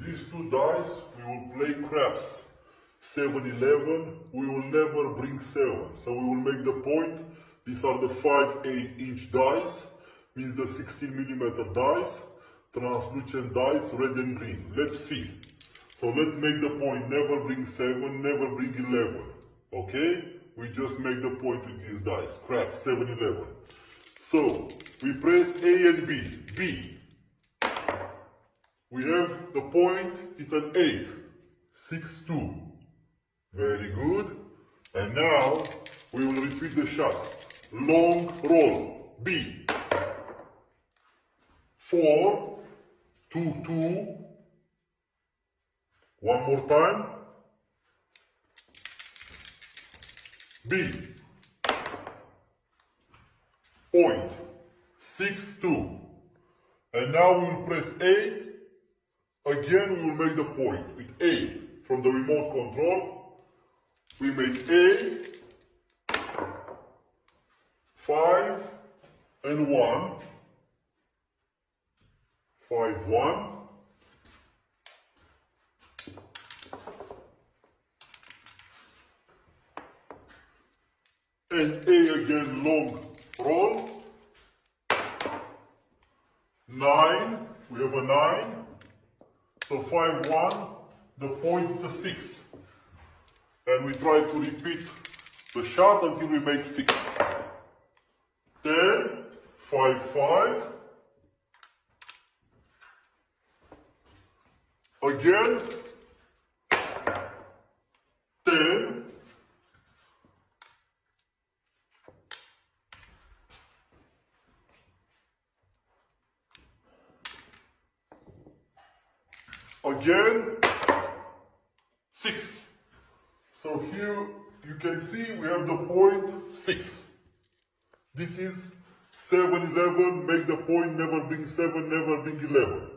these two dice, we will play craps. 7, 11, we will never bring 7. So we will make the point. These are the 5/8" dice, means the 16mm dice, translucent dice, red and green. Let's see. So let's make the point, never bring 7, never bring 11. Okay? We just make the point with these dice, craps, 7, 11. So we press A and B. B. We have the point, it's an 8. 6, 2. Very good. And now we will repeat the shot. Long roll. B. 4, 2, 2. One more time. B. Point. 6, 2. And now we will press A. Again, we will make the point with A. From the remote control, we make A, 5 and 1, 5, 1. And A again, long roll. 9, we have a 9. So 5, 1, the point is a 6. And we try to repeat the shot until we make 6. 10, 5, 5. Again, 10. Again, 6. So here you can see we have the point 6. This is 7, 11, make the point, never bring 7, never bring 11.